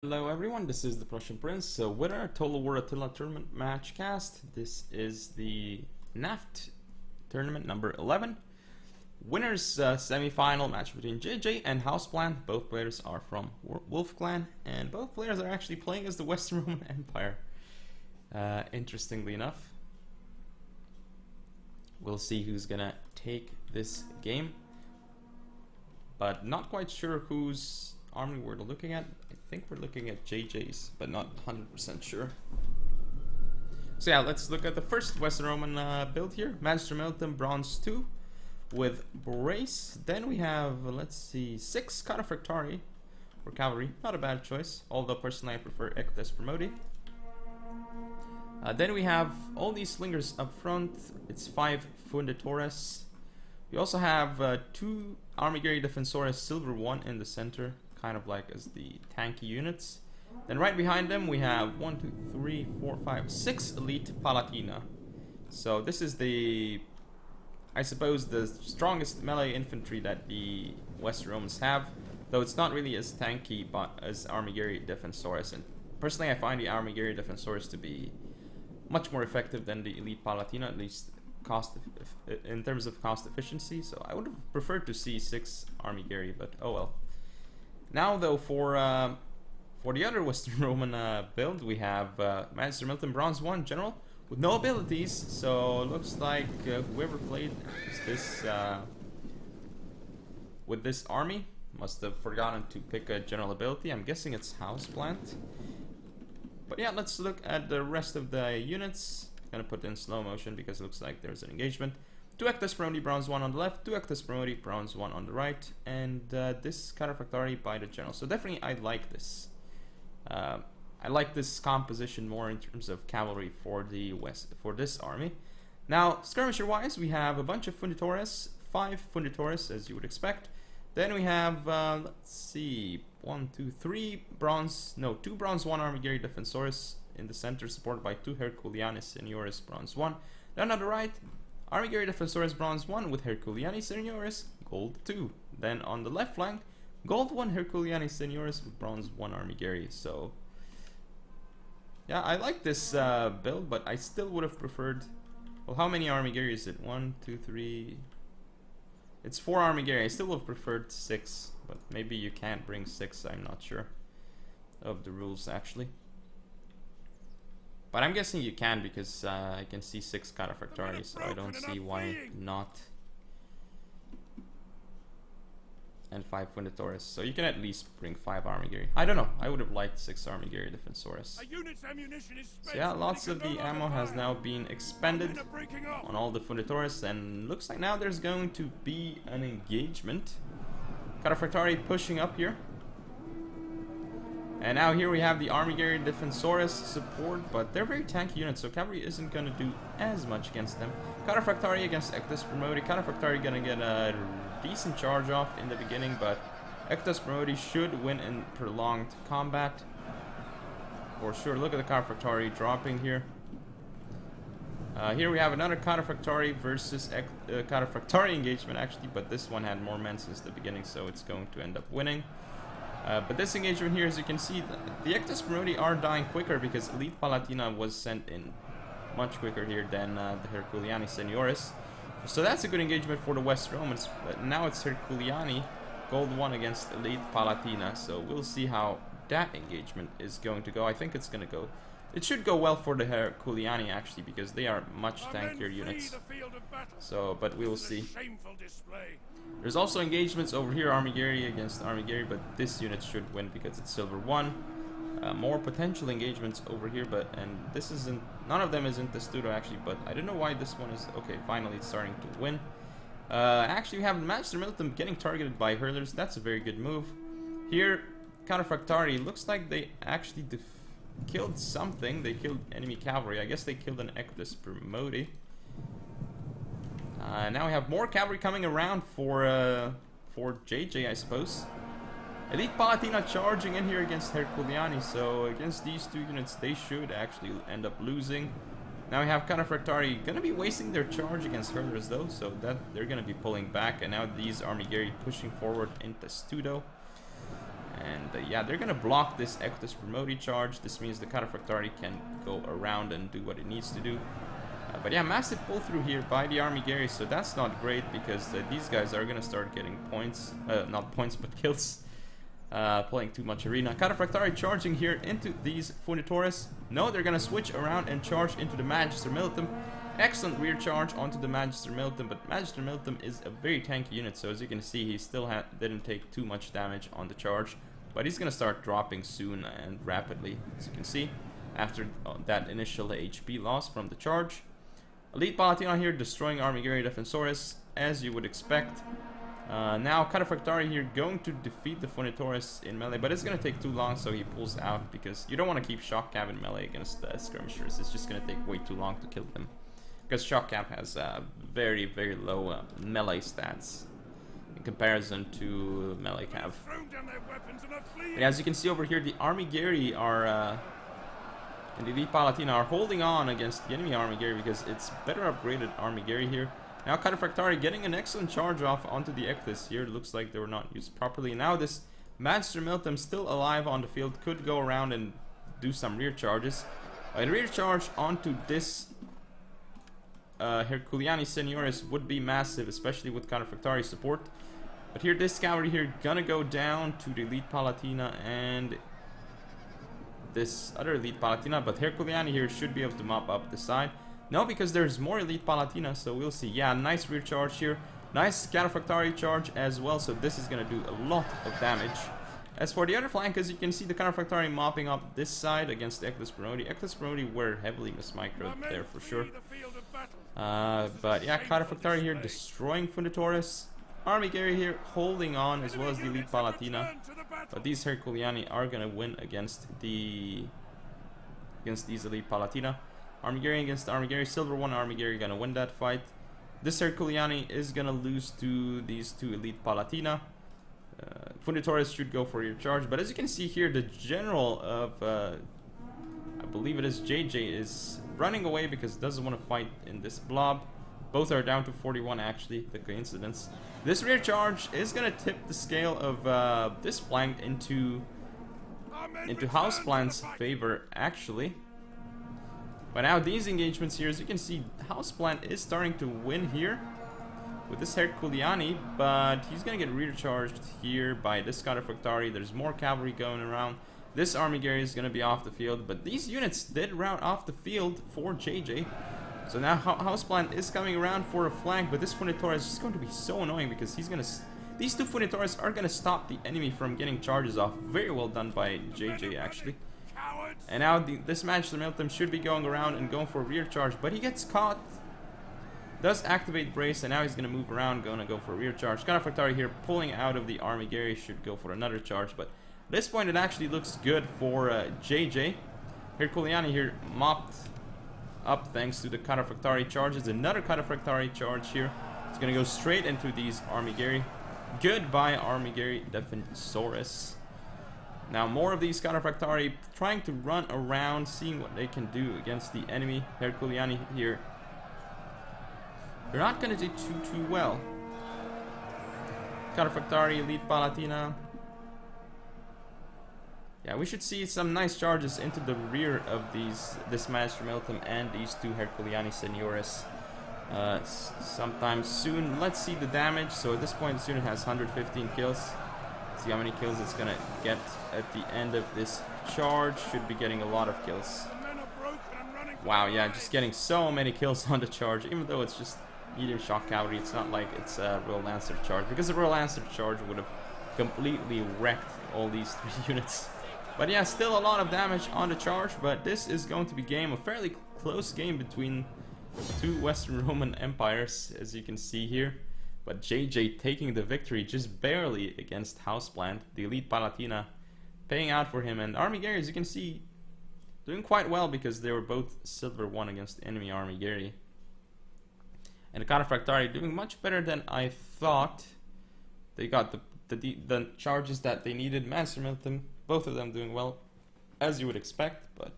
Hello everyone, this is the Prussian Prince. So winner, Total War Attila tournament match cast. This is the NAFT tournament number 11. Winners semi-final match between JJ and houseplant. Both players are from Wolf Clan and both players are actually playing as the Western Roman Empire. Interestingly enough. We'll see who's gonna take this game. But not quite sure whose army we're looking at. I think we're looking at JJ's, but not 100% sure. So yeah, let's look at the first Western Roman build here. Magister Militum Bronze 2 with Brace. Then we have, let's see, 6 Cataphractari for cavalry. Not a bad choice, although personally I prefer Ectes Promodi. Then we have all these slingers up front. It's 5 Funditores. We also have 2 Armigeri Defensores Silver 1 in the center, kind of like as the tanky units. Then right behind them we have 1, 2, 3, 4, 5, 6 Elite Palatina. So this is the, I suppose, the strongest melee infantry that the West Romans have, though it's not really as tanky but as Armigeri Defensores. And personally I find the Armigeri Defensores to be much more effective than the Elite Palatina, at least in terms of cost efficiency. So I would have preferred to see 6 Armigeri, but oh well. Now though, for the other Western Roman build, we have Magister Militum Bronze 1 General with no abilities. So it looks like whoever played this with this army must have forgotten to pick a general ability. I'm guessing it's houseplant. But yeah, let's look at the rest of the units. Gonna put in slow motion because it looks like there's an engagement. 2 Ectes Promodi Bronze 1 on the left, 2 Ectes Promodi Bronze 1 on the right, and this Cataphractari by the general. So definitely I like this. I like this composition more in terms of cavalry for the for this army. Now, skirmisher wise, we have a bunch of Funditores, 5 Funditores as you would expect. Then we have, let's see, 1, 2, 3 bronze, no, 2 Bronze 1 Armigeri Defensores in the center, supported by 2 Herculiani Seniores Bronze 1. Then on the right, Armigeri Defensores Bronze 1 with Herculiani Seniores, Gold 2. Then on the left flank, Gold 1 Herculiani Seniores with Bronze 1 Armigeri. So, yeah, I like this build, but I still would have preferred... Well, how many Armigeri is it? 1, 2, 3... It's 4 Armigeri. I still would have preferred 6, but maybe you can't bring 6, I'm not sure of the rules actually. But I'm guessing you can because I can see 6 Cataphractari, so I don't see why not. And 5 Funditores, so you can at least bring 5 Armigeri. I don't know, I would have liked 6 Armigeri Defensores. So yeah, lots of the ammo has now been expended on all the Funditores, and looks like now there's going to be an engagement. Cataphractari pushing up here. And now here we have the Armigeri Defensores support, but they're very tanky units, so cavalry isn't going to do as much against them. Cataphractari against Ectes Promodi. Cataphractari going to get a decent charge off in the beginning, but Ectes Promodi should win in prolonged combat. For sure, look at the Cataphractari dropping here. Here we have another Cataphractari versus Cataphractari engagement actually, but this one had more men since the beginning, so it's going to end up winning. But this engagement here, as you can see, the Ectes Promodi are dying quicker because Elite Palatina was sent in much quicker here than the Herculiani Seniores. So that's a good engagement for the West Romans, but now it's Herculiani Gold 1 against Elite Palatina, so we'll see how that engagement is going to go. I think it's going to go... It should go well for the Herculiani actually, because they are much tankier units. So, but we will see. There's also engagements over here, Armigeri against Armigeri, but this unit should win because it's Silver 1. More potential engagements over here, and this isn't... None of them is in Testudo actually, but I don't know why this one is... Okay, finally it's starting to win. Actually, we have Magister Militum getting targeted by hurlers. That's a very good move. Here, Cataphractari, looks like they actually killed something. They killed enemy cavalry. I guess they killed an Ectes Promodi. Now we have more cavalry coming around for JJ, I suppose. Elite Palatina charging in here against Herculiani, so against these 2 units they should actually end up losing. Now we have Cataphractari gonna be wasting their charge against hurlers though, so that they're gonna be pulling back, and now these Armigeri pushing forward in Testudo. And yeah, they're gonna block this Equitus Promoti charge. This means the Cataphractari can go around and do what it needs to do. But yeah, massive pull through here by the Army Gary, so that's not great because these guys are gonna start getting points, not points but kills, playing too much arena. Cataphractari charging here into these Funitores. No, they're gonna switch around and charge into the Magister Militum. Excellent rear charge onto the Magister Militum, but Magister Militum is a very tanky unit, so as you can see, he still didn't take too much damage on the charge, but he's gonna start dropping soon and rapidly, as you can see, after that initial HP loss from the charge. Elite Palatina here destroying Army Gary Defensores, as you would expect. Now Cataphractari here going to defeat the Funitores in melee, but it's going to take too long, so he pulls out because you don't want to keep Shock Cap in melee against skirmishers. It's just going to take way too long to kill them, because Shock Cap has very, very low melee stats in comparison to melee Cav. And as you can see over here, the Army Gary are and the Elite Palatina are holding on against the enemy Army Gary because it's better upgraded Army Gary here. Now Cataphractari getting an excellent charge off onto the Eclipse here. Looks like they were not used properly. Now this Magister Militum still alive on the field could go around and do some rear charges. A rear charge onto this Herculiani Seniores would be massive, especially with Cataphractari support. But here this cavalry here gonna go down to the Elite Palatina and this other Elite Palatina, but Herculiani here should be able to mop up the side. No, because there's more Elite Palatina, so we'll see. Yeah, nice rear charge here. Nice Cataphractari charge as well, so this is going to do a lot of damage. As for the other flank, as you can see, the Cataphractari mopping up this side against the Eclipse Promoti. Eclipse Promoti were heavily mismicroed there for sure. But yeah, Cataphractari here destroying Funitores. Army Gary here holding on, as well as the Elite Palatina. But these Herculiani are going to win against these Elite Palatina. Army Gary against Army Gary. Silver 1 Army Gary gonna win that fight. This Herculiani is gonna lose to these two Elite Palatina. Funitores should go for your charge, but as you can see here, the general of I believe it is JJ is running away because he doesn't want to fight in this blob. Both are down to 41 actually, the coincidence. This rear charge is gonna tip the scale of this flank into Houseplant's favor actually. But now these engagements here, as you can see, Houseplant is starting to win here with this Herculiani, but he's gonna get rear charged here by this Cataphractari. There's more cavalry going around. This Army Gary is gonna be off the field, but these units did route off the field for JJ. So now Houseplant is coming around for a flank, but this Funitore is just going to be so annoying because he's gonna. These two Funitores are gonna stop the enemy from getting charges off. Very well done by JJ actually. And now this Magister Militum should be going around and going for a rear charge, but he gets caught. Does activate brace, and now he's going to move around, going to go for a rear charge. Cataphractari here pulling out of the Army Gary should go for another charge, but at this point it actually looks good for JJ. Herculiani here mopped up thanks to the Cataphractari charges. Another Cataphractari charge here. It's going to go straight into these Army Gary. Goodbye Army Gary Defensores. Now more of these Cataphractari trying to run around, seeing what they can do against the enemy. Herculiani here. They're not going to do too well. Cataphractari, Elite Palatina. Yeah, we should see some nice charges into the rear of this Magister Militum and these two Herculiani Seniores sometime soon. Let's see the damage. So at this point this unit has 115 kills. See how many kills it's gonna get at the end of this charge. Should be getting a lot of kills. Wow, yeah, just getting so many kills on the charge, even though it's just medium shock cavalry. It's not like it's a Royal Lancer charge, because the Royal Lancer charge would have completely wrecked all these three units. But yeah, still a lot of damage on the charge, but this is going to be a fairly close game between two Western Roman empires, as you can see here. But JJ taking the victory just barely against Houseplant. The Elite Palatina paying out for him. And Army Gary, as you can see, doing quite well because they were both silver 1 against the enemy Army Gary. And the Cataphractari doing much better than I thought. They got the charges that they needed. Magister Militum, both of them doing well, as you would expect. But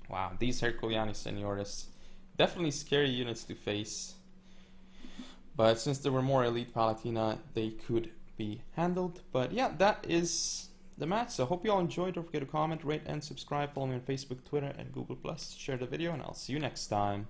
wow, these Herculiani Seniores, definitely scary units to face. But since there were more Elite Palatina, they could be handled. But yeah, that is the match. So hope you all enjoyed. Don't forget to comment, rate, and subscribe. Follow me on Facebook, Twitter, and Google+. Share the video, and I'll see you next time.